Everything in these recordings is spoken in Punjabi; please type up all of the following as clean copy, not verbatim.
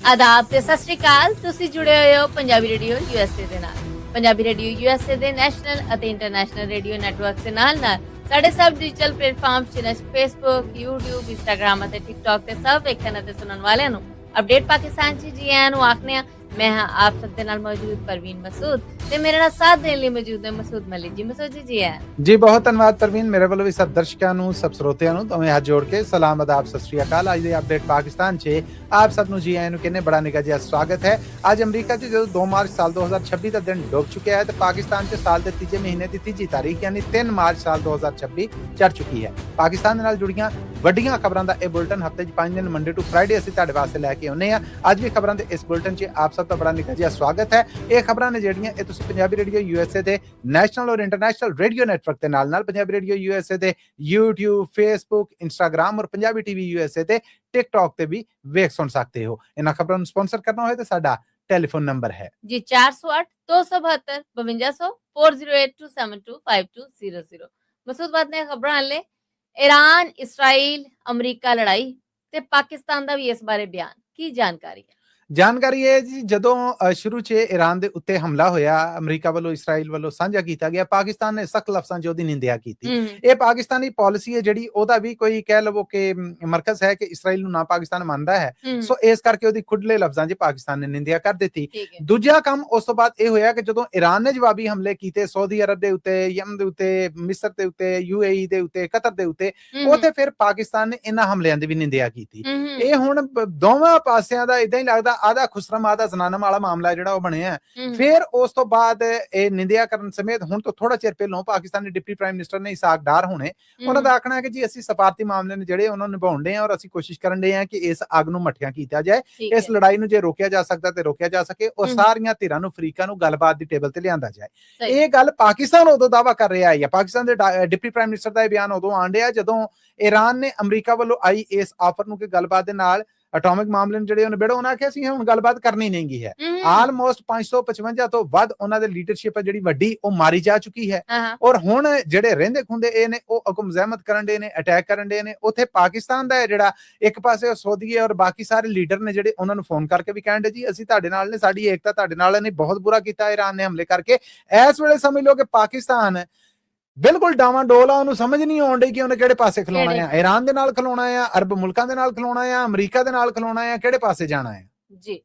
ਆਦਾਬ ਤੇ ਸਤਿ ਸ਼੍ਰੀ ਅਕਾਲ। ਤੁਸੀਂ ਜੁੜੇ ਹੋਏ ਹੋ ਪੰਜਾਬੀ ਰੇਡੀਓ ਯੂਐਸਏ ਦੇ ਨਾਲ। ਪੰਜਾਬੀ ਰੇਡੀਓ ਯੂਐਸਏ ਦੇ ਨੈਸ਼ਨਲ ਅਤੇ ਇੰਟਰਨੈਸ਼ਨਲ ਰੇਡੀਓ ਨੈਟਵਰਕ ਦੇ ਨਾਲ ਸਾਡੇ ਸਭ ਡਿਜੀਟਲ ਪਲੇਟਫਾਰਮਸ ਜਿਵੇਂ ਫੇਸਬੁੱਕ, YouTube, ਇੰਸਟਾਗ੍ਰਾਮ ਅਤੇ ਟਿਕਟੌਕ ਤੇ ਸਭ ਵੇਖਣ ਅਤੇ ਸੁਣਨ ਵਾਲਿਆਂ ਨੂੰ ਅਪਡੇਟ ਪਾਕਿਸਤਾਨ 'ਚ ਜੀ ਆਇਆਂ ਨੂੰ ਆਖਦੇ ਹਾਂ। मैं हाँ आप सब दे नाल मौजूद परवीन मसूद ते मेरे नाल साथ देने ਲਈ ਮੌਜੂਦ ਹੈ ਮਸੂਦ ਮਲਿਕ ਜੀ। ਮਸੂਦ ਜੀ ਜੀ ਬਹੁਤ ਧੰਨਵਾਦ ਪ੍ਰਵੀਨ। ਮੇਰੇ ਵੱਲੋਂ ਵੀ ਸਭ ਦਰਸ਼ਕਾਂ ਨੂੰ, ਸਭ ਸਰੋਤਿਆਂ ਨੂੰ ਦੋਵੇਂ ਹੱਥ ਜੋੜ ਕੇ ਸਲਾਮ ਆਦਾਬ ਸਤਿ ਸ਼੍ਰੀ ਅਕਾਲ। ਅੱਜ ਦੇ ਅਪਡੇਟ ਪਾਕਿਸਤਾਨ 'ਚ ਆਪ ਸਭ ਨੂੰ ਜੀ ਆਇਆਂ ਨੂੰ ਕਹਿੰਦੇ ਬੜਾ ਨਿੱਘਾ ਜਿਹਾ ਸਵਾਗਤ ਹੈ। ਅੱਜ ਅਮਰੀਕਾ 'ਚ ਜਦੋਂ 2 ਮਾਰਚ ਸਾਲ 2026 ਦਾ ਦਿਨ ਡੁੱਬ ਚੁੱਕਿਆ ਹੈ ਤੇ ਪਾਕਿਸਤਾਨ 'ਚ ਸਾਲ ਦੇ ਤੀਜੇ ਮਹੀਨੇ ਦੀ ਤੀਜੀ ਤਾਰੀਖ ਯਾਨੀ 3 ਮਾਰਚ ਸਾਲ 2026 ਚੜ ਚੁੱਕੀ ਹੈ। ਪਾਕਿਸਤਾਨ ਦੇ ਨਾਲ ਜੁੜੀਆਂ ਵੱਡੀਆਂ ਖਬਰਾਂ ਦਾ ਇਹ ਬੁਲਟਨ ਹਫਤੇ 'ਚ 5 ਦਿਨ ਮੰਡੇ ਟੂ ਫਰਾਈਡੇ ਅਸੀਂ ਤੁਹਾਡੇ ਵਾਸਤੇ ਲੈ ਕੇ ਆਉਂਦੇ ਹਾਂ। ਅੱਜ ਵੀ ਖਬਰਾਂ ਦੇ ਇਸ ਬੁਲਟਨ 'ਚ ਆਪ ਸਭ ਦਾ ਬੜਾ ਨਿੱਘਾ ਜਿਹਾ ਸਵਾਗਤ ਹੈ। ਇਹ ਖਬਰਾਂ ਨੇ ਜਿਹੜੀਆਂ ਇਹ ਤੁਸੀਂ ਪੰਜਾਬੀ ਰੇਡੀਓ ਯੂਐਸਏ ਦੇ ਨੈਸ਼ਨਲ ਔਰ ਇੰਟਰਨੈਸ਼ਨਲ ਰੇਡੀਓ ਨੈਟਵਰਕ ਦੇ ਨਾਲ ਪੰਜਾਬੀ ਰੇਡੀਓ ਯੂਐਸਏ ਦੇ YouTube, Facebook, Instagram ਔਰ ਪੰਜਾਬੀ ਟੀਵੀ ਯੂਐਸਏ ਤੇ TikTok ਤੇ ਵੀ ਵੇਖ ਸੁਣ ਸਕਦੇ ਹੋ। ਇਹਨਾਂ ਖਬਰਾਂ ਨੂੰ ਸਪਾਂਸਰ ਕਰਨਾ ਹੋਏ ਤਾਂ ਸਾਡਾ ਟੈਲੀਫੋਨ ਨੰਬਰ ਹੈ ਜੀ 408 272 5200 4082725200। ਮਸੂਦ ਬਾਤ ਨੇ ਖਬਰਾਂ ਲੈ ईरान, इसराइल, अमरीका लड़ाई ते पाकिस्तान दा भी इस बारे बयान की जानकारी है। ਜਾਣਕਾਰੀ ਇਹ ਜੀ ਜਦੋਂ ਸ਼ੁਰੂ 'ਚ ਈਰਾਨ ਦੇ ਉੱਤੇ ਹਮਲਾ ਹੋਇਆ ਅਮਰੀਕਾ ਵੱਲੋਂ ਇਸਰਾਈਲ ਵੱਲੋਂ ਸਾਂਝਾ ਕੀਤਾ ਗਿਆ, ਪਾਕਿਸਤਾਨ ਨੇ ਸਖਤ ਲਫ਼ਜ਼ਾਂ 'ਚ ਉਹਦੀ ਨਿੰਦਿਆ ਕੀਤੀ। ਇਹ ਪਾਕਿਸਤਾਨੀ ਪਾਲਿਸੀ ਹੈ ਜਿਹੜੀ ਉਹਦਾ ਵੀ ਕੋਈ ਕਹਿ ਲਵੋ ਕਿ ਮਰਕਜ਼ ਹੈ ਕਿ ਇਸਰਾਈਲ ਨੂੰ ਨਾ ਪਾਕਿਸਤਾਨ ਮੰਨਦਾ ਹੈ, ਸੋ ਇਸ ਕਰਕੇ ਉਹਦੀ ਖੁੱਲੇ ਲਫ਼ਜ਼ਾਂ 'ਚ ਪਾਕਿਸਤਾਨ ਨੇ ਨਿੰਦਿਆ ਕਰ ਦਿੱਤੀ। ਦੂਜਾ ਕੰਮ ਉਸ ਤੋਂ ਬਾਅਦ ਇਹ ਹੋਇਆ ਕਿ ਜਦੋਂ ਈਰਾਨ ਨੇ ਜਵਾਬੀ ਹਮਲੇ ਕੀਤੇ ਸਊਦੀ ਅਰਬ ਦੇ ਉੱਤੇ, ਯਮਨ ਦੇ ਉੱਤੇ, ਮਿਸਰ ਦੇ ਉੱਤੇ, UAE ਦੇ ਉੱਤੇ, ਕਤਰ ਦੇ ਉੱਤੇ, ਉੱਥੇ ਫਿਰ ਪਾਕਿਸਤਾਨ ਨੇ ਇਹਨਾਂ ਹਮਲਿਆਂ ਦੀ ਵੀ ਨਿੰਦਿਆ ਕੀਤੀ। ਇਹ ਹੁਣ ਦੋਵਾਂ ਪਾਸਿਆਂ ਦਾ ਇਦਾਂ ਹੀ ਲੱਗਦਾ ਆਧਾ ਖੁਸਰਮ ਆਧਾ ਜ਼ਨਾਨਮ ਵਾਲਾ ਮਾਮਲਾ ਜਿਹੜਾ ਉਹ ਬਣਿਆ। ਫਿਰ ਉਸ ਤੋਂ ਬਾਅਦ ਇਹ ਨਿੰਦਿਆ ਕਰਨ ਸਮੇਤ ਹੁਣ ਤੋਂ ਥੋੜਾ ਚਿਰ ਪਹਿਲਾਂ ਪਾਕਿਸਤਾਨੀ ਡਿਪਟੀ ਪ੍ਰਾਈਮ ਮਿਨਿਸਟਰ ਨੇ ਇਸਾਕ ਡਾਰ ਹੋਣੇ ਉਹਨਾਂ ਦਾ ਆਖਣਾ ਹੈ ਕਿ ਜੀ ਅਸੀਂ ਸਫਾਰਤੀ ਮਾਮਲੇ ਨੇ ਜਿਹੜੇ ਉਹਨਾਂ ਨੂੰ ਨਿਭਾਉਣ ਦੇ ਆ ਔਰ ਅਸੀਂ ਕੋਸ਼ਿਸ਼ ਕਰਨ ਦੇ ਆ ਕਿ ਇਸ ਅੱਗ ਨੂੰ ਮੱਠਿਆਂ ਕੀਤਾ ਜਾਏ, ਇਸ ਲੜਾਈ ਨੂੰ ਜੇ ਰੋਕਿਆ ਜਾ ਸਕਦਾ ਤੇ ਰੋਕਿਆ ਜਾ ਸਕੇ ਔਰ ਸਾਰੀਆਂ ਧਿਰਾਂ ਨੂੰ ਅਫਰੀਕਾ ਨੂੰ ਗੱਲਬਾਤ ਦੀ ਟੇਬਲ ਤੇ ਲਿਆਂਦਾ ਜਾਏ। ਇਹ ਗੱਲ ਪਾਕਿਸਤਾਨ ਉਦੋਂ ਦਾਅਵਾ ਕਰ ਰਿਹਾ ਹੈ, ਪਾਕਿਸਤਾਨ ਦੇ ਡਿਪਟੀ ਪ੍ਰਾਈਮ ਮਿਨਿਸਟਰ ਦਾ ਇਹ ਬਿਆਨ ਉਦੋਂ ਆਣ ਡਿਆ ਜਦੋਂ ਈਰਾਨ ਨੇ ਅਮਰੀਕਾ ਵੱਲੋਂ ਆਈ ਇਸ ਆਫਰ ਨੂੰ ਕਿ ਗੱਲਬਾਤ ਦੇ ਨਾਲ ਐਟੋਮਿਕ ਮਾਮਲੇ ਨੂੰ ਜਿਹੜੇ ਉਹਨੇ ਬੇੜੋ ਉਹਨਾਂ ਆਖਿਆ ਸੀ ਹੁਣ ਗੱਲਬਾਤ ਕਰਨੀ ਨਹੀਂ ਗਈ ਹੈ। ਆਲਮੋਸਟ 555 ਤੋਂ ਵੱਧ ਉਹਨਾਂ ਦੇ ਲੀਡਰਸ਼ਿਪ ਜਿਹੜੀ ਵੱਡੀ ਉਹ ਮਾਰੀ ਜਾ ਚੁੱਕੀ ਹੈ ਔਰ ਹੁਣ ਜਿਹੜੇ ਰਹਿੰਦੇ ਖੁੰਦੇ ਇਹ ਨੇ ਉਹ ਹੁਕਮ ਜ਼ਹਿਮਤ ਕਰਨ ਦੇ ਨੇ, ਅਟੈਕ ਕਰਨ ਦੇ ਨੇ। ਉੱਥੇ ਪਾਕਿਸਤਾਨ ਦਾ ਜਿਹੜਾ ਇੱਕ ਪਾਸੇ ਸਊਦੀ ਔਰ ਬਾਕੀ ਸਾਰੇ ਲੀਡਰ ਨੇ ਜਿਹੜੇ ਉਹਨਾਂ ਨੂੰ ਫੋਨ ਕਰਕੇ ਵੀ ਕਹਿਣ ਦੇ ਜੀ ਅਸੀਂ ਤੁਹਾਡੇ ਨਾਲ ਨੇ, ਸਾਡੀ ਏਕਤਾ ਤੁਹਾਡੇ ਨਾਲ ਨੇ, ਬਹੁਤ ਬੁਰਾ ਕੀਤਾ ਈਰਾਨ ਨੇ ਹਮਲੇ ਕਰਕੇ। ਇਸ ਵੇਲੇ ਸਮਝ ਲਓ ਕਿ ਪਾਕਿਸਤਾਨ ਬਿਲਕੁਲ ਡਾਵਾਂ ਡੋਲ ਆ, ਉਹਨੂੰ ਸਮਝ ਨਹੀਂ ਆਉਣ ਡਈ ਕਿ ਉਹਨੇ ਕਿਹੜੇ ਪਾਸੇ ਖਲੋਣਾ ਆ। ਈਰਾਨ ਦੇ ਨਾਲ ਖਲੋਣਾ ਆ, ਅਰਬ ਮੁਲਕਾਂ ਦੇ ਨਾਲ ਖਲੋਣਾ ਆ, ਅਮਰੀਕਾ ਦੇ ਨਾਲ ਖਲੋਣਾ ਆ, ਕਿਹੜੇ ਪਾਸੇ ਜਾਣਾ ਹੈ ਜੀ।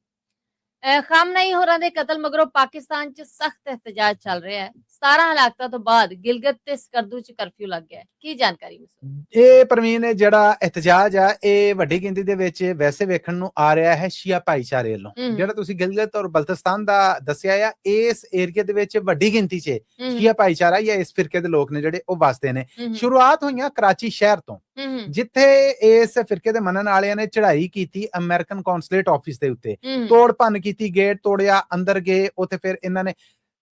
ਖਾਮਨਈ ਹੋਰਾਂ ਦੇ ਕਤਲ ਮਗਰੋਂ ਪਾਕਿਸਤਾਨ 'ਚ ਸਖਤ ਇhtਜਾਜ ਚੱਲ ਰਿਹਾ ਹੈ। 17 ਹਲਾਕਤਾਂ ਤੋਂ ਬਾਅਦ ਗਿਲਗਿਤ ਤੇ ਸਕਰਦੂ 'ਚ ਕਰਫਿਊ ਲੱਗ ਗਿਆ ਹੈ। ਕੀ ਜਾਣਕਾਰੀ? ਇਹ ਪ੍ਰਵੀਨ ਜਿਹੜਾ ਇhtਜਾਜ ਆ ਇਹ ਵੱਡੀ ਗਿਣਤੀ ਦੇ ਵਿੱਚ ਵੈਸੇ ਵੇਖਣ ਨੂੰ ਆ ਰਿਹਾ ਹੈ ਸ਼ੀਆ ਭਾਈਚਾਰੇ ਵੱਲੋਂ। ਜਿਹੜਾ ਤੁਸੀਂ ਗਿਲਗਿਤ ਔਰ ਬਲਤਿਸਤਾਨ ਦਾ ਦੱਸਿਆ ਆ, ਇਸ ਏਰੀਆ ਦੇ ਵਿੱਚ ਵੱਡੀ ਗਿਣਤੀ 'ਚ ਸ਼ੀਆ ਭਾਈਚਾਰਾ ਜਾਂ ਇਸ ਫਿਰਕੇ ਦੇ ਲੋਕ ਨੇ ਜਿਹੜੇ ਉਹ ਵਸਦੇ ਨੇ। ਸ਼ੁਰੂਆਤ ਹੋਈਆਂ ਕਰਾਚੀ ਸ਼ਹਿਰ ਤੋਂ, ਜਿੱਥੇ ਇਸ ਫਿਰਕੇ ਦੇ ਮੰਨਣ ਵਾਲਿਆਂ ਨੇ ਚੜ੍ਹਾਈ ਕੀਤੀ ਅਮਰੀਕਨ ਕੌਂਸੂਲੇਟ ਆਫਿਸ ਦੇ ਉੱਤੇ, ਤੋੜ ਭੰਨ ਕੀਤੀ, ਗੇਟ ਤੋੜਿਆ, ਅੰਦਰ ਗਏ। ਉੱਥੇ ਫਿਰ ਇਹਨਾਂ ਨੇ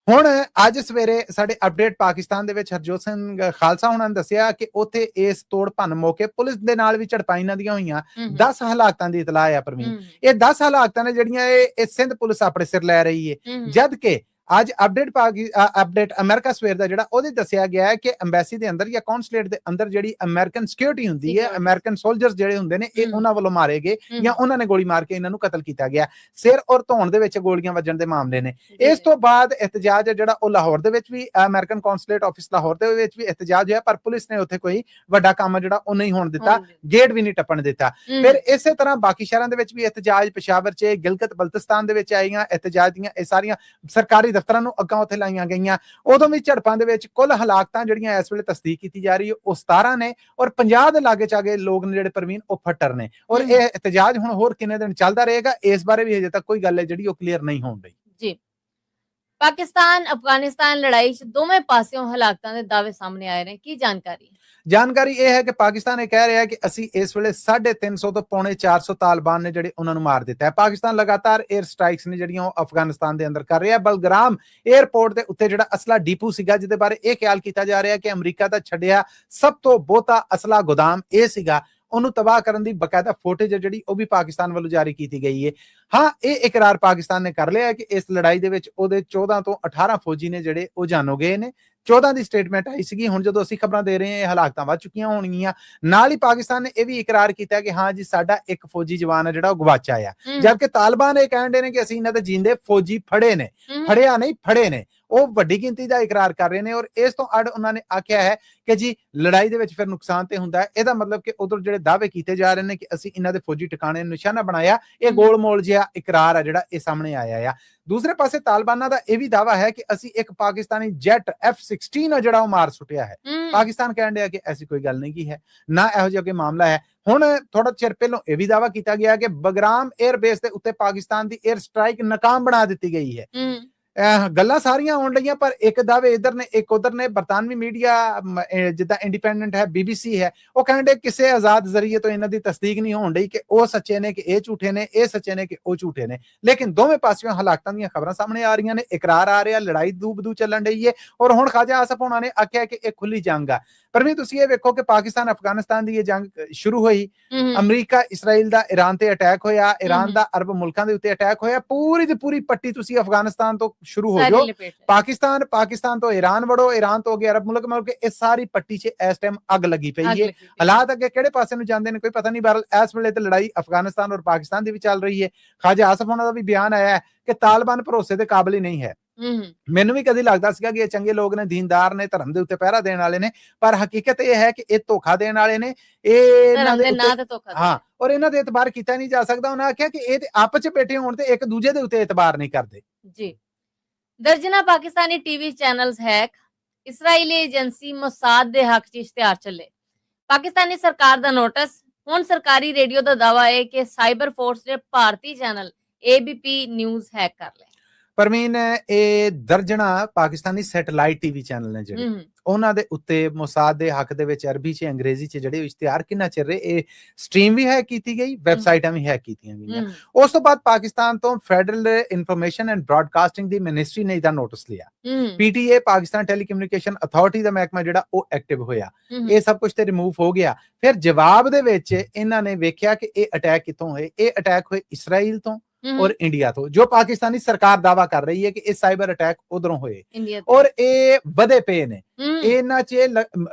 ਹੁਣ ਅੱਜ ਸਵੇਰੇ ਸਾਡੇ ਅਪਡੇਟ ਪਾਕਿਸਤਾਨ ਦੇ ਵਿੱਚ ਹਰਜੋਤ ਸਿੰਘ ਖਾਲਸਾ ਹੁਣਾਂ ਨੇ ਦੱਸਿਆ ਕਿ ਉੱਥੇ ਇਸ ਤੋੜ ਭੰਨ ਮੌਕੇ ਪੁਲਿਸ ਦੇ ਨਾਲ ਵੀ ਝੜਪਾਂ ਦੀਆਂ ਹੋਈਆਂ। 10 ਹਲਾਕਤਾਂ ਦੀ ਇਤਲਾਹ ਆ ਪ੍ਰਵੀਨ। ਇਹ 10 ਹਲਾਕਤਾਂ ਨੇ ਜਿਹੜੀਆਂ ਇਹ ਸਿੰਧ ਪੁਲਿਸ ਆਪਣੇ ਸਿਰ ਲੈ ਰਹੀ ਹੈ, ਜਦ ਕਿ ਅੱਜ ਅਪਡੇਟ ਅਮਰੀਕਾ ਸਵੇਰ ਦਾ ਜਿਹੜਾ ਉਹਦੇ ਦੱਸਿਆ ਗਿਆ ਹੈ ਕਿ ਐਮਬੈਸੀ ਦੇ ਅੰਦਰ ਜਾਂ ਕੌਂਸੂਲੇਟ ਦੇ ਅੰਦਰ ਜਿਹੜੀ ਅਮਰੀਕਨ ਸਿਕਿਉਰਿਟੀ ਹੁੰਦੀ ਹੈ, ਅਮਰੀਕਨ ਸੋਲਜਰਸ ਜਿਹੜੇ ਹੁੰਦੇ ਨੇ, ਇਹ ਉਹਨਾਂ ਵੱਲੋਂ ਮਾਰੇ ਗਏ ਜਾਂ ਉਹਨਾਂ ਨੇ ਗੋਲੀ ਮਾਰ ਕੇ ਇਹਨਾਂ ਨੂੰ ਕਤਲ ਕੀਤਾ ਗਿਆ। ਸਿਰ ਔਰ ਧੌਣ ਦੇ ਵਿੱਚ ਗੋਲੀਆਂ ਵੱਜਣ ਦੇ ਮਾਮਲੇ ਨੇ। ਇਸ ਤੋਂ ਬਾਅਦ ਇhtਜਾਜ ਜਿਹੜਾ ਉਹ ਲਾਹੌਰ ਦੇ ਵਿੱਚ ਵੀ ਅਮਰੀਕਨ ਕੌਂਸੂਲੇਟ ਆਫਿਸ ਲਾਹੌਰ ਦੇ ਵਿੱਚ ਵੀ ਇhtਜਾਜ ਹੋਇਆ, ਪਰ ਪੁਲਿਸ ਨੇ ਉੱਥੇ ਕੋਈ ਵੱਡਾ ਕੰਮ ਜਿਹੜਾ ਉਹ ਨਹੀਂ ਹੋਣ ਦਿੱਤਾ, ਗੇਟ ਵੀ ਨਹੀਂ ਟੱਪਣ ਦਿੱਤਾ। ਫਿਰ ਇਸੇ ਤਰ੍ਹਾਂ ਬਾਕੀ ਸ਼ਹਿਰਾਂ ਦੇ ਵਿੱਚ ਵੀ ਇhtਜਾਜ, ਪਸ਼ਾਵਰ 'ਚ, ਗਿਲਗਿਤ ਬਲਤਿਸਤਾਨ ਦੇ ਵਿੱਚ ਆਈਆਂ ਇhtਜਾਜ ਦੀਆਂ ਇਹ ਸਾਰੀਆਂ ਸਰਕਾਰੀ ਦਫ਼ਤਰਾਂ ਨੂੰ ਅੱਗਾਂ ਉੱਥੇ ਲਾਈਆਂ ਗਈਆਂ। ਉਦੋਂ ਵੀ ਝੜਪਾਂ ਦੇ ਵਿੱਚ ਕੁੱਲ ਹਲਾਕਤਾਂ ਜਿਹੜੀਆਂ ਇਸ ਵੇਲੇ ਤਸਦੀਕ ਕੀਤੀ ਜਾ ਰਹੀ ਹੈ ਉਹ 17 ਨੇ ਔਰ 50 ਦੇ ਲਾਗੇ ਚਾਗੇ ਲੋਕ ਨੇ ਜਿਹੜੇ ਪ੍ਰਵੀਨ ਉਹ ਫੱਟਰ ਨੇ। ਔਰ ਇਹ ਇhtਜਾਜ ਹੁਣ ਹੋਰ ਕਿੰਨੇ ਦਿਨ ਚੱਲਦਾ ਰਹੇਗਾ ਇਸ ਬਾਰੇ ਵੀ ਹਜੇ ਤੱਕ ਕੋਈ ਗੱਲ ਹੈ ਜਿਹੜੀ ਉਹ ਕਲੀਅਰ ਨਹੀਂ ਹੋਣ ਰਹੀ ਜੀ। ਪਾਕਿਸਤਾਨ ਅਫਗਾਨਿਸਤਾਨ ਲੜਾਈ 'ਚ ਦੋਵੇਂ ਪਾਸਿਓਂ ਹਲਾਕਤਾਂ ਦੇ ਦਾਅਵੇ ਸਾਹਮਣੇ ਆਏ ਨੇ। ਕੀ ਜਾਣਕਾਰੀ? ਜਾਣਕਾਰੀ ਇਹ ਹੈ ਕਿ ਪਾਕਿਸਤਾਨ ਇਹ ਕਹਿ ਰਿਹਾ ਹੈ ਕਿ ਅਸੀਂ ਇਸ ਵੇਲੇ 350 ਤੋਂ ਪੌਣੇ 400 ਤਾਲਿਬਾਨ ਨੇ ਜਿਹੜੇ ਉਹਨਾਂ ਨੂੰ ਮਾਰ ਦਿੱਤਾ ਹੈ। ਪਾਕਿਸਤਾਨ ਲਗਾਤਾਰ 에ਅਰ ਸਟ੍ਰਾਈਕਸ ਨੇ ਜਿਹੜੀਆਂ ਉਹ ਅਫਗਾਨਿਸਤਾਨ ਦੇ ਅੰਦਰ ਕਰ ਰਿਹਾ। ਬਲਗਰਾਮ 에ਅਰਪੋਰਟ ਦੇ ਉੱਤੇ ਜਿਹੜਾ ਅਸਲਾ ਡੀਪੂ ਸੀਗਾ, ਜਿਹਦੇ ਬਾਰੇ ਇਹ ਖਿਆਲ ਕੀਤਾ ਜਾ ਰਿਹਾ ਕਿ ਅਮਰੀਕਾ ਦਾ ਛੱਡਿਆ ਸਭ ਤੋਂ ਬਹੁਤਾ ਅਸਲਾ ਗੋਦਾਮ ਇਹ ਸੀਗਾ, ਉਹਨੂੰ ਤਬਾਹ ਕਰਨ ਦੀ ਬਕਾਇਦਾ ਫੁਟੇਜ ਜਿਹੜੀ ਉਹ ਵੀ ਪਾਕਿਸਤਾਨ ਵੱਲੋਂ ਜਾਰੀ ਕੀਤੀ ਗਈ ਹੈ। ਹਾਂ, ਇਹ ਇਕਰਾਰ ਪਾਕਿਸਤਾਨ ਨੇ ਕਰ ਲਿਆ ਕਿ ਇਸ ਲੜਾਈ ਦੇ ਵਿੱਚ ਉਹਦੇ 14 ਤੋਂ 18 ਫੌਜੀ ਨੇ ਜਿਹੜੇ ਉਹ ਜਾਨੋਂ ਗਏ ਨੇ। 14 ਦੀ ਸਟੇਟਮੈਂਟ ਆਈ ਸੀਗੀ। ਹੁਣ ਜਦੋਂ ਅਸੀਂ ਖਬਰਾਂ ਦੇ ਰਹੇ ਹਾਂ ਹਲਾਕਤਾਂ ਵੱਧ ਚੁੱਕੀਆਂ ਹੋਣਗੀਆਂ। ਨਾਲ ਹੀ ਪਾਕਿਸਤਾਨ ਨੇ ਇਹ ਵੀ ਇਕਰਾਰ ਕੀਤਾ ਕਿ ਹਾਂ ਜੀ ਸਾਡਾ ਇੱਕ ਫੌਜੀ ਜਵਾਨ ਹੈ ਜਿਹੜਾ ਉਹ ਗਵਾਚਾ ਆ, ਜਦਕਿ ਤਾਲਿਬਾਨ ਇਹ ਕਹਿੰਦੇ ਨੇ ਕਿ ਅਸੀਂ ਇਹਨਾਂ ਦੇ ਜਿੰਦੇ ਫੌਜੀ ਫੜੇ ਨੇ, ਫੜਿਆ ਨਹੀਂ ਫੜੇ ਨੇ। ਉਹ ਵੱਡੀ ਗਿਣਤੀ ਦਾ ਇਕਰਾਰ ਕਰ ਰਹੇ ਨੇ ਔਰ ਇਸ ਤੋਂ ਅੱਡ ਉਹਨਾਂ ਨੇ ਆਖਿਆ ਹੈ ਕਿ ਜੀ ਲੜਾਈ ਦੇ ਵਿੱਚ ਫਿਰ ਨੁਕਸਾਨ ਤੇ ਹੁੰਦਾ ਹੈ। ਇਹਦਾ ਮਤਲਬ ਕਿ ਉਧਰ ਜਿਹੜੇ ਦਾਅਵੇ ਕੀਤੇ ਜਾ ਰਹੇ ਨੇ ਕਿ ਅਸੀਂ ਇਹਨਾਂ ਦੇ ਫੌਜੀ ਟਿਕਾਣੇ ਨੂੰ ਨਿਸ਼ਾਨਾ ਬਣਾਇਆ, ਇਹ ਗੋਲਮੋਲ ਜਿਹਾ ਇਕਰਾਰ ਹੈ ਜਿਹੜਾ ਇਹ ਸਾਹਮਣੇ ਆਇਆ ਆ। ਦੂਸਰੇ ਪਾਸੇ ਤਾਲਿਬਾਨਾਂ ਦਾ ਇਹ ਵੀ ਦਾਅਵਾ ਹੈ ਕਿ ਅਸੀਂ ਇੱਕ ਪਾਕਿਸਤਾਨੀ ਜੈਟ F-16 ਆ ਜਿਹੜਾ ਉਹ ਮਾਰ ਸੁੱਟਿਆ ਹੈ। ਪਾਕਿਸਤਾਨ ਕਹਿਣ ਡਿਆ ਕਿ ਐਸੀ ਕੋਈ ਗੱਲ ਨਹੀਂ ਕੀ ਹੈ, ਨਾ ਇਹੋ ਜਿਹਾ ਕੋਈ ਮਾਮਲਾ ਹੈ। ਹੁਣ ਥੋੜਾ ਚਿਰ ਪਹਿਲਾਂ ਇਹ ਵੀ ਦਾਅਵਾ ਕੀਤਾ ਗਿਆ ਕਿ ਬਗਰਾਮ 에ਅਰਬੇਸ ਦੇ ਉੱਤੇ ਪਾਕਿਸਤਾਨ ਦੀ 에ਅਰ ਸਟ੍ਰਾਈਕ ਨਾਕਾਮ ਬਣਾ ਦਿੱਤੀ ਗਈ ਹੈ। ਗੱਲਾਂ ਸਾਰੀਆਂ ਆਉਣ ਲਈਆਂ ਪਰ ਇੱਕ ਦਾਅਵੇ ਇਧਰ ਨੇ ਇੱਕ ਉਧਰ ਨੇ। ਬਰਤਾਨਵੀ ਮੀਡੀਆ ਜਿੱਦਾਂ ਇੰਡੀਪੈਂਡੈਂਟ ਹੈ, BBC ਹੈ, ਉਹ ਕਹਿੰਦੇ ਕਿਸੇ ਆਜ਼ਾਦ ਜ਼ਰੀਏ ਤੋਂ ਇਹਨਾਂ ਦੀ ਤਸਦੀਕ ਨਹੀਂ ਹੋਣ ਡਈ ਕਿ ਉਹ ਸੱਚੇ ਨੇ ਕਿ ਇਹ ਝੂਠੇ ਨੇ, ਇਹ ਸੱਚੇ ਨੇ ਕਿ ਉਹ ਝੂਠੇ ਨੇ। ਲੇਕਿਨ ਦੋਵੇਂ ਪਾਸਿਓਂ ਹਲਾਕਤਾਂ ਦੀਆਂ ਖਬਰਾਂ ਸਾਹਮਣੇ ਆ ਰਹੀਆਂ ਨੇ, ਇਕਰਾਰ ਆ ਰਿਹਾ, ਲੜਾਈ ਦੂਬਦੂ ਚੱਲਣ ਡਈ ਹੈ। ਔਰ ਹੁਣ ਖਾਜਾ ਆਸਫ ਹੋਣਾ ਨੇ ਆਖਿਆ ਕਿ ਇਹ ਖੁੱਲੀ ਜੰਗ ਆ। ਪਰ ਵੀ ਤੁਸੀਂ ਇਹ ਵੇਖੋ ਕਿ ਪਾਕਿਸਤਾਨ ਅਫਗਾਨਿਸਤਾਨ ਦੀ ਇਹ ਜੰਗ ਸ਼ੁਰੂ ਹੋਈ, ਅਮਰੀਕਾ ਇਸਰਾਈਲ ਦਾ ਈਰਾਨ ਤੇ ਅਟੈਕ ਹੋਇਆ, ਈਰਾਨ ਦਾ ਅਰਬ ਮੁਲਕਾਂ ਦੇ ਉੱਤੇ ਅਟੈਕ ਹੋਇਆ। ਪੂਰੀ ਦੀ ਪੂਰੀ ਪੱਟੀ ਤੁਸੀਂ ਅਫਗਾਨਿਸਤਾਨ ਤੋਂ ਸ਼ੁਰੂ ਹੋ ਜਾਓ, ਪਾਕਿਸਤਾਨ ਤੋਂ ਈਰਾਨ ਵੜੋ, ਈਰਾਨ ਤੋਂ ਅੱਗੇ ਅਰਬ ਮੁਲਕ ਮਿਲ ਕੇ ਇਹ ਸਾਰੀ ਪੱਟੀ 'ਚ ਇਸ ਟਾਈਮ ਅੱਗ ਲੱਗੀ ਪਈ ਹੈ। ਹਾਲਾਤ ਅੱਗੇ ਕਿਹੜੇ ਪਾਸੇ ਨੂੰ ਜਾਂਦੇ ਨੇ ਕੋਈ ਪਤਾ ਨਹੀਂ। ਬਹਰਹਾਲ ਇਸ ਵੇਲੇ ਤੇ ਲੜਾਈ ਅਫਗਾਨਿਸਤਾਨ ਔਰ ਪਾਕਿਸਤਾਨ ਦੀ ਵੀ ਚੱਲ ਰਹੀ ਹੈ। ਖਾਜਾ ਆਸਫ ਹੋਣਾ ਦਾ ਵੀ ਬਿਆਨ ਆਇਆ ਹੈ ਕਿ ਤਾਲਿਬਾਨ ਭਰੋਸੇ ਦੇ ਕਾਬਿਲ ਹੀ ਨਹੀਂ ਹੈ। ਮੈਨੂੰ ਵੀ ਕਦੀ ਲੱਗਦਾ ਸੀਗਾ ਕਿ ਇਹ ਚੰਗੇ ਲੋਕ ਨੇ, ਦੀਨਦਾਰ ਨੇ, ਧਰਮ ਦੇ ਉੱਤੇ ਪਹਿਰਾ ਦੇਣ ਵਾਲੇ ਨੇ, ਪਰ ਹਕੀਕਤ ਇਹ ਹੈ ਕਿ ਇਹ ਧੋਖਾ ਦੇਣ ਵਾਲੇ ਨੇ। ਹਾਂ, ਔਰ ਇਹਨਾਂ ਦੇ ਇਤਬਾਰ ਕੀਤਾ ਨਹੀਂ ਜਾ ਸਕਦਾ। ਉਹਨਾਂ ਆਖਿਆ ਕਿ ਇਹ ਤੇ ਆਪਸ 'ਚ ਬੈਠੇ ਹੋਣ ਤੇ ਇੱਕ ਦੂਜੇ ਦੇ ਉੱਤੇ ਇਤਬਾਰ ਨਹੀਂ ਕਰਦੇ। ਜੀ, ਦਰਜਨਾਂ Pakistani TV channels hack, Israeli agency Mossad ਦੇ ਹੱਕ 'ਚ ਇਸ਼ਤਿਹਾਰ ਚੱਲੇ, ਪਾਕਿਸਤਾਨੀ ਸਰਕਾਰ ਦਾ ਨੋਟਿਸ। ਹੁਣ ਸਰਕਾਰੀ ਰੇਡੀਓ ਦਾ ਦਾਅਵਾ ਹੈ ਕਿ ਸਾਈਬਰ ਫੋਰਸ ਨੇ ਭਾਰਤੀ ਚੈਨਲ ABP ਨਿਊਜ਼ ਹੈਕ ਕਰ ਲਿਆ। ਪਰਵੀਨ, ਇਹ ਦਰਜਣਾ ਪਾਕਿਸਤਾਨੀ ਸੈਟੇਲਾਈਟ ਟੀਵੀ ਚੈਨਲ ਨੇ ਜਿਹੜੇ ਉਹਨਾਂ ਦੇ ਉੱਤੇ ਮੋਸਾਦ ਦੇ ਹੱਕ ਦੇ ਵਿੱਚ ਅਰਬੀ 'ਚ ਅੰਗਰੇਜ਼ੀ 'ਚ ਜਿਹੜੇ ਇਸ਼ਤਿਹਾਰ ਕਿੰਨਾ ਚਿਰ ਰਹੇ, ਇਹ ਸਟ੍ਰੀਮ ਵੀ ਹੈਕ ਕੀਤੀ ਗਈ, ਵੈਬਸਾਈਟਾਂ ਵੀ ਹੈਕ ਕੀਤੀਆਂ ਗਈਆਂ। ਉਸ ਤੋਂ ਬਾਅਦ ਪਾਕਿਸਤਾਨ ਤੋਂ federal information and broadcasting the ministry ਨੇ ਇਹਦਾ ਨੋਟਿਸ ਲਿਆ। PTA ਪਾਕਿਸਤਾਨ ਟੈਲੀਕਮਿਊਨੀਕੇਸ਼ਨ ਅਥਾਰਟੀ ਦਾ ਮਹਿਕਮਾ ਜਿਹੜਾ ਉਹ ਐਕਟਿਵ ਹੋਇਆ। ਇਹ ਸਭ ਕੁਝ ਤੇ ਰਿਮੂਵ ਹੋ ਗਿਆ। ਫਿਰ ਜਵਾਬ ਦੇ ਵਿੱਚ ਇਹਨਾਂ ਨੇ ਵੇਖਿਆ ਕਿ ਇਹ ਅਟੈਕ ਕਿੱਥੋਂ ਹੋਏ। ਇਹ ਅਟੈਕ ਹੋਏ ਇਸਰਾਈਲ ਤੋਂ ਔਰ ਇੰਡੀਆ ਤੋਂ, ਜੋ ਪਾਕਿਸਤਾਨੀ ਸਰਕਾਰ ਦਾਵਾ ਕਰ ਰਹੀ ਹੈ ਕਿ ਇਹ ਸਾਈਬਰ ਅਟੈਕ ਉਧਰੋਂ ਹੋਏ ਔਰ ਇਹ ਵਧੇ ਪਏ ਨੇ। ਇਹਨਾਂ 'ਚ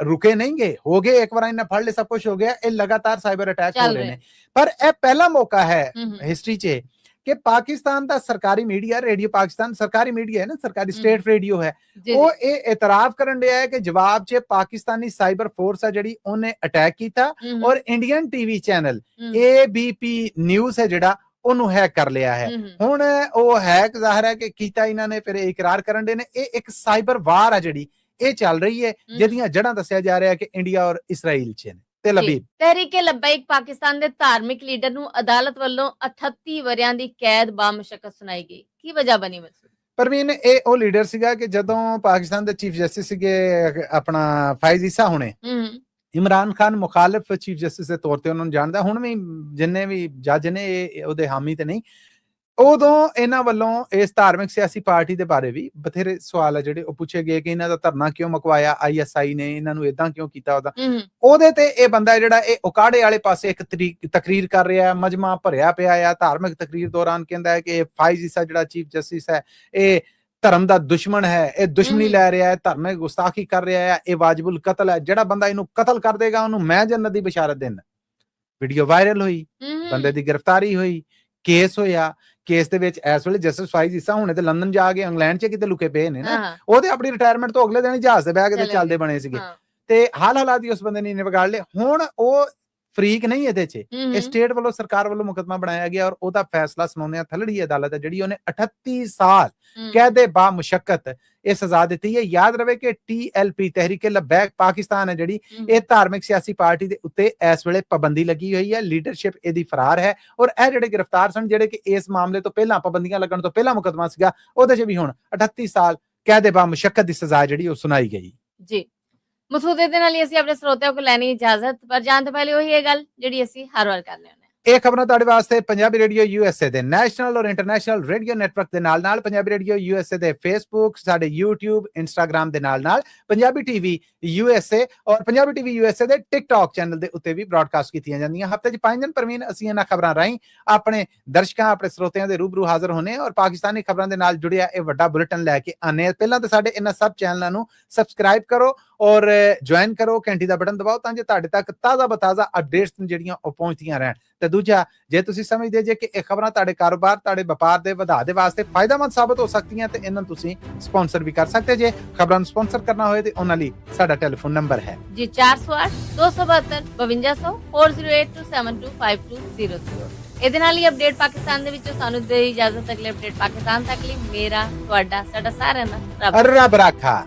ਰੁਕੇ ਨਹੀਂ ਗਏ, ਹੋ ਗਏ ਇੱਕ ਵਾਰ ਇਹਨਾਂ ਫੜ ਲਏ, ਸਭ ਕੁਝ ਹੋ ਗਿਆ। ਇਹ ਲਗਾਤਾਰ ਸਾਈਬਰ ਅਟੈਕ ਹੋ ਰਹੇ ਨੇ। ਪਰ ਇਹ ਪਹਿਲਾ ਮੌਕਾ ਹੈ ਹਿਸਟਰੀ 'ਚ ਕਿ ਪਾਕਿਸਤਾਨ ਦਾ ਸਰਕਾਰੀ ਮੀਡੀਆ, ਰੇਡੀਓ ਪਾਕਿਸਤਾਨ ਸਰਕਾਰੀ ਮੀਡੀਆ ਹੈ ਨਾ, ਸਰਕਾਰੀ ਸਟੇਟ ਰੇਡੀਓ ਹੈ, ਉਹ ਇਹ ਇਤਰਾਫ ਕਰਨ ਡਿਆ ਹੈ ਕਿ ਜਵਾਬ 'ਚ ਪਾਕਿਸਤਾਨੀ ਸਾਈਬਰ ਫੋਰਸ ਆ ਜਿਹੜੀ ਉਹਨੇ ਅਟੈਕ ਕੀਤਾ ਔਰ Indian TV channel ABP news ਹੈ ਜਿਹੜਾ ਉਹਨੂੰ ਹੈਕ ਕਰ ਲਿਆ ਹੈ। ਹੁਣ ਉਹ ਹੈਕ ਜ਼ਾਹਿਰ ਹੈ ਕਿ ਕੀਤਾ ਇਹਨਾਂ ਨੇ, ਫਿਰ ਇਕਰਾਰ ਕਰਨ ਦੇ ਨੇ। ਇਹ ਇੱਕ ਸਾਈਬਰ ਵਾਰ ਆ ਜਿਹੜੀ ਇਹ ਚੱਲ ਰਹੀ ਹੈ, ਜਿਹਦੀਆਂ ਜੜ੍ਹਾਂ ਦੱਸਿਆ ਜਾ ਰਿਹਾ ਹੈ ਕਿ ਇੰਡੀਆ ਔਰ ਇਸਰਾਈਲ 'ਚ ਨੇ। ਤੇ ਲਬੀਬ, ਤਹਿਰੀਕੇ ਲਬੈਕ ਪਾਕਿਸਤਾਨ ਦੇ ਧਾਰਮਿਕ ਲੀਡਰ ਨੂੰ ਅਦਾਲਤ ਵੱਲੋਂ 38 ਵਰਿਆਂ ਦੀ ਕੈਦ ਬਾਮਸ਼ੱਕਤ ਸੁਣਾਈ ਗਈ। ਕੀ ਵਜ੍ਹਾ ਬਣੀ ਮਸੂਦ? ਪਰਵੀਨ, ਇਹ ਉਹ ਲੀਡਰ ਸੀਗਾ ਕਿ ਜਦੋਂ ਪਾਕਿਸਤਾਨ ਦੇ ਚੀਫ ਜਸਟਿਸ ਸੀਗੇ ਆਪਣਾ ਫਾਇਜ਼ ਈਸਾ ਹੁਣੇ, ਇਮਰਾਨ ਖਾਨ ਮੁਖਾਲਿਫ ਚੀਫ ਜਸਟਿਸ ਦੇ ਤੌਰ ਤੇ ਉਹਨਾਂ ਨੂੰ ਜਾਣਦਾ। ਹੁਣ ਵੀ ਜਿੰਨੇ ਵੀ ਜੱਜ ਨੇ ਉਹਦੇ ਹਾਮੀ ਤੇ ਨਹੀਂ। ਉਦੋਂ ਇਹਨਾਂ ਵੱਲੋਂ ਇਸ ਧਾਰਮਿਕ ਸਿਆਸੀ ਪਾਰਟੀ ਦੇ ਬਾਰੇ ਵੀ ਬਥੇਰੇ ਸਵਾਲ ਆ ਜਿਹੜੇ ਉਹ ਪੁੱਛੇ ਗਏ ਕਿ ਇਹਨਾਂ ਦਾ ਧਰਨਾ ਕਿਉਂ ਮੁਕਵਾਇਆ ISI ਨੇ, ਇਹਨਾਂ ਨੂੰ ਏਦਾਂ ਕਿਉਂ ਕੀਤਾ। ਉਹਦੇ ਤੇ ਇਹ ਬੰਦਾ ਜਿਹੜਾ ਇਹ ਉਕਾੜੇ ਵਾਲੇ ਪਾਸੇ ਇੱਕ ਤਕਰੀਰ ਕਰ ਰਿਹਾ, ਮਜਮਾ ਭਰਿਆ ਪਿਆ ਆ। ਧਾਰਮਿਕ ਤਕਰੀਰ ਦੌਰਾਨ ਕਹਿੰਦਾ ਹੈ ਕਿ ਫਾਇਜ਼ ਈਸਾ ਜਿਹੜਾ ਚੀਫ ਜਸਟਿਸ ਹੈ ਇਹ ਧਰਮ ਦਾ ਦੁਸ਼ਮਣ ਹੈ, ਇਹ ਦੁਸ਼ਮਣੀ ਲੈ ਰਿਹਾ ਹੈ, ਧਾਰਮਿਕ ਗੁਸਤਾਖੀ ਕਰ ਰਿਹਾ ਹੈ, ਇਹ ਵਾਜਿਬੁਲ ਕਤਲ ਹੈ, ਜਿਹੜਾ ਬੰਦਾ ਇਹਨੂੰ ਕਤਲ ਕਰ ਦੇਗਾ ਉਹਨੂੰ ਮੈਂ ਜੰਨਤ ਦੀ ਬਸ਼ਾਰਤ ਦੇਣਾ। ਵੀਡੀਓ ਵਾਇਰਲ ਹੋਈ, ਬੰਦੇ ਦੀ ਗ੍ਰਿਫਤਾਰੀ ਹੋਈ, ਕੇਸ ਹੋਇਆ। ਕੇਸ ਦੇ ਵਿੱਚ ਇਸ ਵੇਲੇ ਜਸਟਿਸ ਫਾਇਜ਼ ਈਸਾ ਹੁਣੇ ਤੇ ਲੰਡਨ ਜਾ ਕੇ ਇੰਗਲੈਂਡ 'ਚ ਕਿਤੇ ਲੁਕੇ ਪਏ ਨੇ ਨਾ। ਉਹਦੇ ਆਪਣੀ ਰਿਟਾਇਰਮੈਂਟ ਤੋਂ ਅਗਲੇ ਦਿਨ ਹੀ ਜਹਾਜ਼ ਤੇ ਬਹਿ ਕੇ ਚੱਲਦੇ ਬਣੇ ਸੀਗੇ ਤੇ ਹਾਲਾਤ ਹੀ ਉਸ ਬੰਦੇ ਨੇ ਵਿਗਾੜ ਲਏ। ਹੁਣ ਉਹ ਫਰੀਕ ਨਹੀਂ ਇਹਦੇ 'ਚ, ਇਹ ਸਟੇਟ ਵੱਲੋਂ ਸਰਕਾਰ ਵੱਲੋਂ ਮੁਕੱਦਮਾ ਬਣਾਇਆ ਗਿਆ ਔਰ ਉਹਦਾ ਫੈਸਲਾ ਸੁਣਾਉਂਦੇ ਆ ਥਲੜੀ ਅਦਾਲਤ ਹੈ ਜਿਹੜੀ ਉਹਨੇ 38 ਸਾਲ ਕੈਦੇ ਬਾ ਮੁਸ਼ੱਕਤ ਇਹ ਸਜ਼ਾ ਦਿੱਤੀ ਹੈ। ਯਾਦ ਰਵੇ ਕਿ TLP ਤਹਿਰੀਕੇ ਲਬੈਕ ਪਾਕਿਸਤਾਨ ਹੈ ਜਿਹੜੀ ਇਹ ਧਾਰਮਿਕ ਸਿਆਸੀ ਪਾਰਟੀ ਦੇ ਉੱਤੇ ਇਸ ਵੇਲੇ ਪਾਬੰਦੀ ਲੱਗੀ ਹੋਈ ਹੈ। ਲੀਡਰਸ਼ਿਪ ਇਹਦੀ ਫਰਾਰ ਹੈ ਔਰ ਇਹ ਜਿਹੜੇ ਗ੍ਰਿਫਤਾਰ ਸਨ, ਜਿਹੜੇ ਕਿ ਇਸ ਮਾਮਲੇ ਤੋਂ ਪਹਿਲਾਂ ਪਾਬੰਦੀਆਂ ਲੱਗਣ ਤੋਂ ਪਹਿਲਾਂ ਮੁਕੱਦਮਾ ਸੀਗਾ, ਉਹਦੇ 'ਚ ਵੀ ਹੁਣ 38 ਸਾਲ ਕੈਦੇ ਬਾ ਮੁਸ਼ੱਕਤ ਦੀ ਸਜ਼ਾ ਜਿਹੜੀ ਉਹ ਸੁਣਾਈ ਗਈ। ਜੀ ਮਸੂਦ, ਦੇ ਨਾਲ ਹੀ ਅਸੀਂ ਆਪਣੇ ਸਰੋਤਿਆਂ ਕੋਲ ਲੈਣੀ ਇਜਾਜ਼ਤ, ਪਰ ਜਾਣ ਤੋਂ ਪਹਿਲੇ ਉਹੀ ਇਹ ਗੱਲ ਜਿਹੜੀ ਅਸੀਂ ਹਰ ਵਾਰ ਕਰਨੇ ਹੁੰਦੇ ਇਹ ਖਬਰਾਂ ਤੁਹਾਡੇ ਵਾਸਤੇ ਪੰਜਾਬੀ ਰੇਡੀਓ USA ਦੇ ਨੈਸ਼ਨਲ ਔਰ ਇੰਟਰਨੈਸ਼ਨਲ ਰੇਡੀਓ ਨੈਟਵਰਕ ਦੇ ਨਾਲ ਪੰਜਾਬੀ ਰੇਡੀਓ USA ਦੇ ਫੇਸਬੁੱਕ, ਸਾਡੇ YouTube, Instagram ਦੇ ਨਾਲ ਪੰਜਾਬੀ ਟੀਵੀ USA ਔਰ ਪੰਜਾਬੀ ਟੀਵੀ USA ਦੇ TikTok ਚੈਨਲ ਦੇ ਉੱਤੇ ਵੀ ਬ੍ਰਾਡਕਾਸਟ ਕੀਤੀਆਂ ਜਾਂਦੀਆਂ। ਹਫ਼ਤੇ 'ਚ 5 ਦਿਨ ਪ੍ਰਵੀਨ ਅਸੀਂ ਇਹਨਾਂ ਖਬਰਾਂ ਰਾਹੀਂ ਆਪਣੇ ਦਰਸ਼ਕਾਂ, ਆਪਣੇ ਸਰੋਤਿਆਂ ਦੇ ਰੂਬਰੂ ਹਾਜ਼ਰ ਹੋਣੇ ਔਰ ਪਾਕਿਸਤਾਨੀ ਖਬਰਾਂ ਦੇ ਨਾਲ ਜੁੜਿਆ ਇਹ ਵੱਡਾ ਬੁਲੇਟਿਨ ਲੈ ਕੇ ਆਨੇ। ਪਹਿਲਾਂ ਤਾਂ ਸਾਡੇ ਇਹਨਾਂ ਸਭ ਚੈਨਲਾਂ ਨੂੰ ਸਬਸਕ੍ਰਾਈਬ ਕਰੋ ਔਰ ਜੁਆਇਨ ਕਰੋ, ਘੰਟੀ ਦਾ ਬਟਨ ਦਬਾਓ ਤਾਂ ਜੋ ਤੁਹਾਡੇ ਤੱਕ ਤਾਜ਼ਾ ਬਤਾਜ਼ਾ ਅਪਡੇਟਸ ਜਿਹੜੀਆਂ ਉਹ ਪਹੁੰਚਦੀਆਂ ਰਹਿਣ। ਤੇ ਦੂਜਾ, ਜੇ ਤੁਸੀਂ ਸਮਝਦੇ ਜੇ ਕਿ ਇਹ ਖਬਰਾਂ ਤੁਹਾਡੇ ਕਾਰੋਬਾਰ, ਤੁਹਾਡੇ ਵਪਾਰ ਦੇ ਵਧਾ ਦੇ ਵਾਸਤੇ ਫਾਇਦਾਮੰਦ ਸਾਬਤ ਹੋ ਸਕਦੀਆਂ ਤੇ ਇਹਨਾਂ ਨੂੰ ਤੁਸੀਂ ਸਪਾਂਸਰ ਵੀ ਕਰ ਸਕਦੇ ਜੇ। ਖਬਰਾਂ ਨੂੰ ਸਪਾਂਸਰ ਕਰਨਾ ਹੋਏ ਤੇ ਉਹਨਾਂ ਲਈ ਸਾਡਾ ਟੈਲੀਫੋਨ ਨੰਬਰ ਹੈ ਜੀ 408 272 5200 4082725200। ਇਹਦੇ ਨਾਲ ਹੀ ਅਪਡੇਟ ਪਾਕਿਸਤਾਨ ਦੇ ਵਿੱਚੋਂ ਸਾਨੂੰ ਦੇ ਇਜਾਜ਼ਤ। ਅਗਲੇ ਅਪਡੇਟ ਪਾਕਿਸਤਾਨ ਤੱਕ ਲਈ ਮੇਰਾ, ਤੁਹਾਡਾ, ਸਾਡਾ ਸਾਰਿਆਂ ਦਾ ਰੱਬ ਰਾਖਾ।